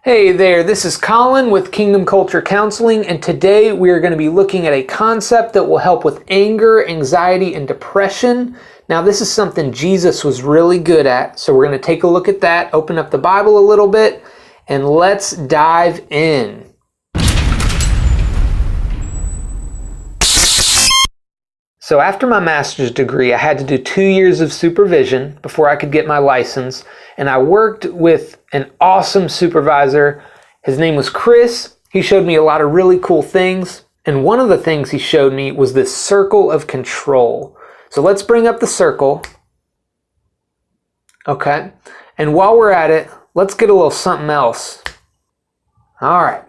Hey there, this is Colin with Kingdom Culture Counseling, and today we are going to be looking at a concept that will help with anger, anxiety, and depression. Now, this is something Jesus was really good at, so we're going to take a look at that, open up the Bible a little bit, and let's dive in. So after my master's degree, I had to do 2 years of supervision before I could get my license, and I worked with an awesome supervisor. His name was Chris. He showed me a lot of really cool things, and one of the things he showed me was this circle of control. So let's bring up the circle. Okay, and while we're at it, let's get a little something else. All right.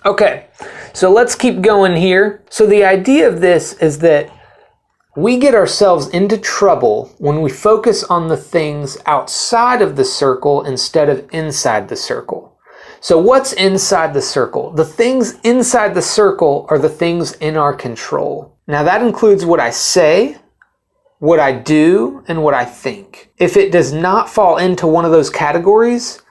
Okay, so let's keep going here. So the idea of this is that we get ourselves into trouble when we focus on the things outside of the circle instead of inside the circle. So what's inside the circle? The things inside the circle are the things in our control. Now that includes what I say, what I do, and what I think. If it does not fall into one of those categories,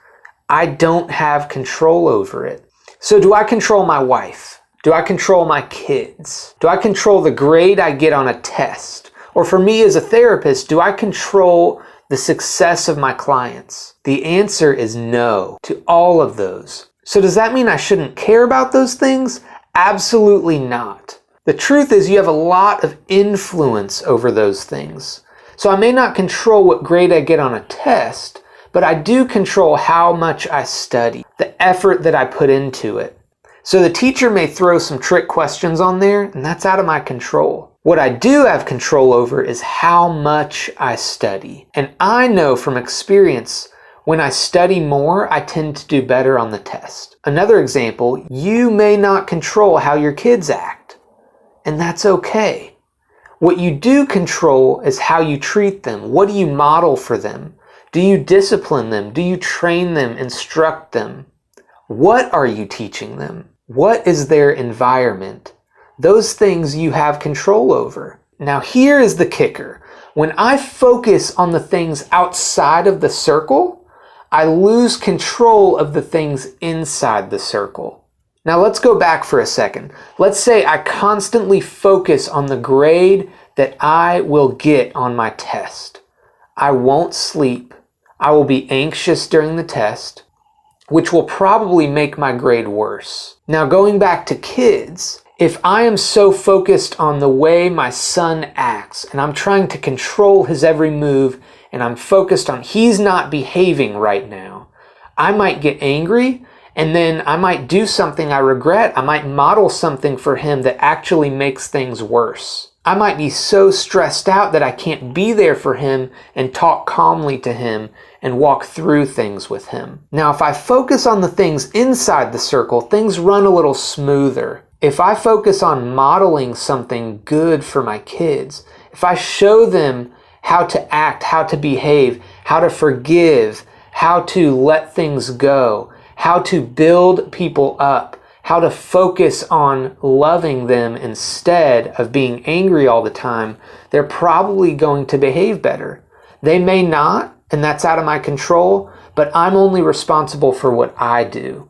I don't have control over it. So do I control my wife? Do I control my kids? Do I control the grade I get on a test? Or for me as a therapist, do I control the success of my clients? The answer is no to all of those. So does that mean I shouldn't care about those things? Absolutely not. The truth is you have a lot of influence over those things. So I may not control what grade I get on a test, but I do control how much I study, the effort that I put into it. So the teacher may throw some trick questions on there, and that's out of my control. What I do have control over is how much I study. And I know from experience, when I study more, I tend to do better on the test. Another example, you may not control how your kids act, and that's okay. What you do control is how you treat them. What do you model for them? Do you discipline them? Do you train them, instruct them? What are you teaching them? What is their environment? Those things you have control over. Now here is the kicker. When I focus on the things outside of the circle, I lose control of the things inside the circle. Now let's go back for a second. Let's say I constantly focus on the grade that I will get on my test. I won't sleep. I will be anxious during the test, which will probably make my grade worse. Now going back to kids, if I am so focused on the way my son acts and I'm trying to control his every move and I'm focused on he's not behaving right now, I might get angry and then I might do something I regret. I might model something for him that actually makes things worse. I might be so stressed out that I can't be there for him and talk calmly to him and walk through things with him. Now, if I focus on the things inside the circle, things run a little smoother. If I focus on modeling something good for my kids, if I show them how to act, how to behave, how to forgive, how to let things go, how to build people up, how to focus on loving them instead of being angry all the time, they're probably going to behave better. They may not, and that's out of my control, but I'm only responsible for what I do.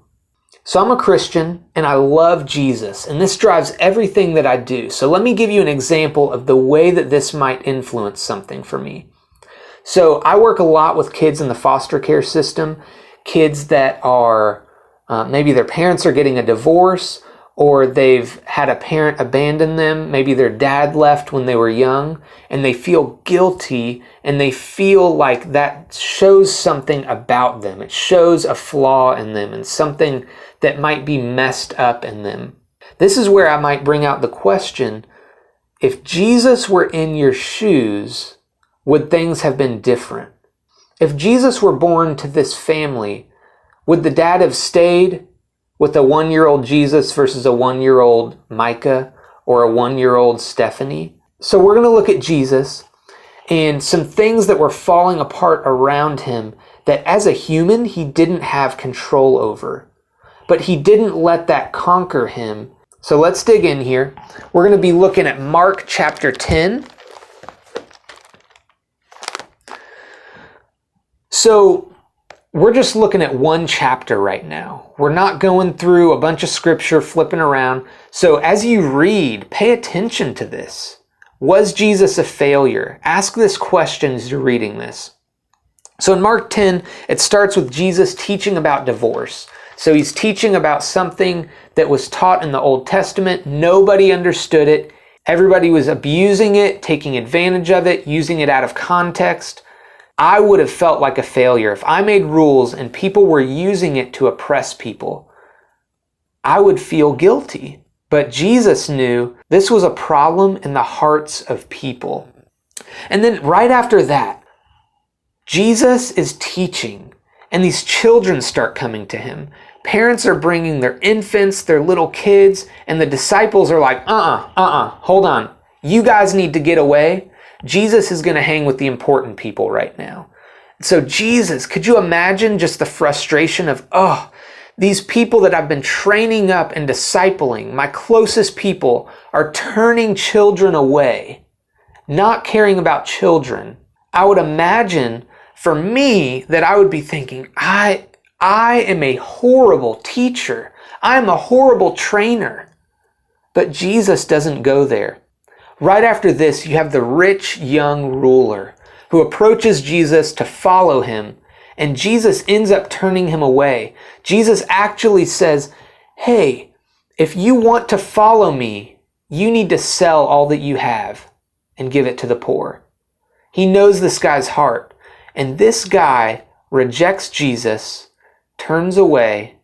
So I'm a Christian, and I love Jesus, and this drives everything that I do. So let me give you an example of the way that this might influence something for me. So I work a lot with kids in the foster care system, kids that are maybe their parents are getting a divorce, or they've had a parent abandon them. Maybe their dad left when they were young, and they feel guilty, and they feel like that shows something about them. It shows a flaw in them and something that might be messed up in them. This is where I might bring out the question, if Jesus were in your shoes, would things have been different? If Jesus were born to this family, would the dad have stayed with a 1-year-old Jesus versus a 1-year-old Micah or a 1-year-old Stephanie? So we're going to look at Jesus and some things that were falling apart around him that as a human he didn't have control over. But he didn't let that conquer him. So let's dig in here. We're going to be looking at Mark chapter 10. So we're just looking at one chapter right now. We're not going through a bunch of scripture, flipping around. So as you read, pay attention to this. Was Jesus a failure? Ask this question as you're reading this. So in Mark 10, it starts with Jesus teaching about divorce. So he's teaching about something that was taught in the Old Testament. Nobody understood it. Everybody was abusing it, taking advantage of it, using it out of context. I would have felt like a failure. If I made rules and people were using it to oppress people, I would feel guilty. But Jesus knew this was a problem in the hearts of people. And then right after that, Jesus is teaching, and these children start coming to him. Parents are bringing their infants, their little kids, and the disciples are like, hold on. You guys need to get away. Jesus is going to hang with the important people right now. So Jesus, could you imagine just the frustration of, these people that I've been training up and discipling, my closest people, are turning children away, not caring about children. I would imagine for me that I would be thinking, I am a horrible teacher. I'm a horrible trainer. But Jesus doesn't go there. Right after this, you have the rich young ruler who approaches Jesus to follow him, and Jesus ends up turning him away. Jesus actually says, hey, if you want to follow me, you need to sell all that you have and give it to the poor. He knows this guy's heart. And this guy rejects Jesus, turns away,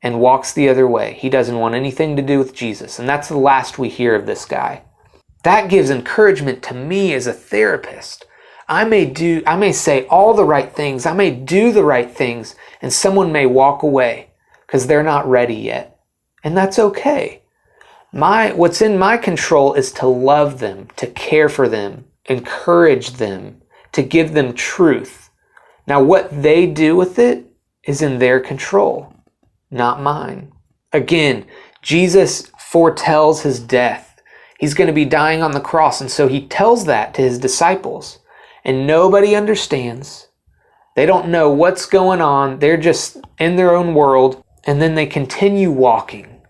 and walks the other way. He doesn't want anything to do with Jesus. And that's the last we hear of this guy. That gives encouragement to me as a therapist. I may say all the right things. I may do the right things, and someone may walk away because they're not ready yet. And that's okay. What's in my control is to love them, to care for them, encourage them, to give them truth. Now, what they do with it is in their control, not mine. Again, Jesus foretells his death. He's going to be dying on the cross, and so he tells that to his disciples. And nobody understands. They don't know what's going on. They're just in their own world, and then they continue walking.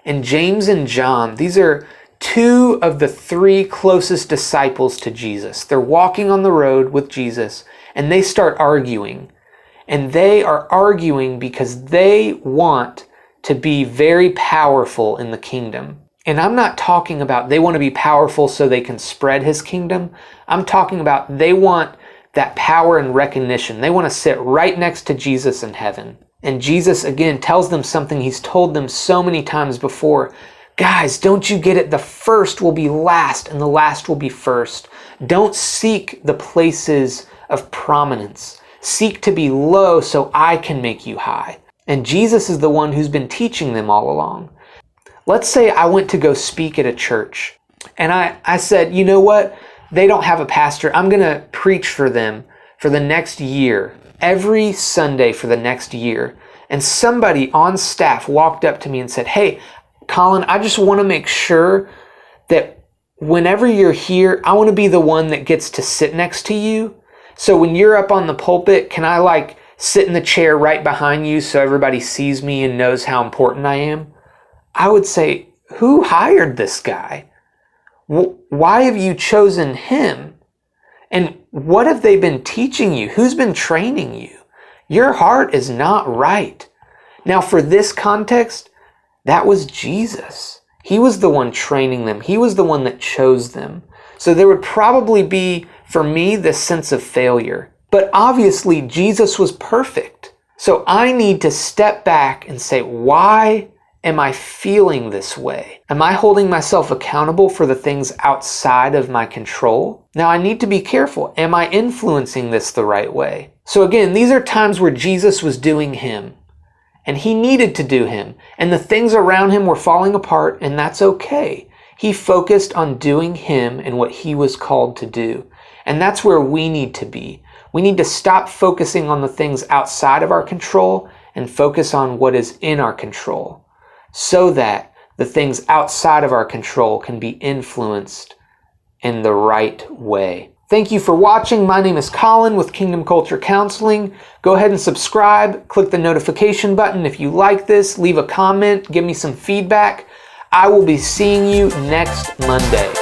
And James and John, these are two of the three closest disciples to Jesus. They're walking on the road with Jesus, and they start arguing. And they are arguing because they want to be very powerful in the kingdom. And I'm not talking about they want to be powerful so they can spread his kingdom. I'm talking about they want that power and recognition. They want to sit right next to Jesus in heaven. And Jesus, again, tells them something he's told them so many times before. Guys, don't you get it? The first will be last and the last will be first. Don't seek the places of prominence. Seek to be low so I can make you high. And Jesus is the one who's been teaching them all along. Let's say I went to go speak at a church and I said, you know what? They don't have a pastor. I'm going to preach for them for the next year, every Sunday for the next year. And somebody on staff walked up to me and said, hey, Colin, I just want to make sure that whenever you're here, I want to be the one that gets to sit next to you. So when you're up on the pulpit, can I sit in the chair right behind you so everybody sees me and knows how important I am? I would say, who hired this guy? Why have you chosen him? And what have they been teaching you? Who's been training you? Your heart is not right. Now, for this context, that was Jesus. He was the one training them. He was the one that chose them. So there would probably be, for me, this sense of failure. But obviously, Jesus was perfect. So I need to step back and say, why am I feeling this way? Am I holding myself accountable for the things outside of my control? Now I need to be careful. Am I influencing this the right way? So again, these are times where Jesus was doing him. And he needed to do him. And the things around him were falling apart, and that's okay. He focused on doing him and what he was called to do. And that's where we need to be. We need to stop focusing on the things outside of our control and focus on what is in our control, so that the things outside of our control can be influenced in the right way. Thank you for watching. My name is Colin with Kingdom Culture Counseling. Go ahead and subscribe. Click the notification button if you like this. Leave a comment. Give me some feedback. I will be seeing you next Monday.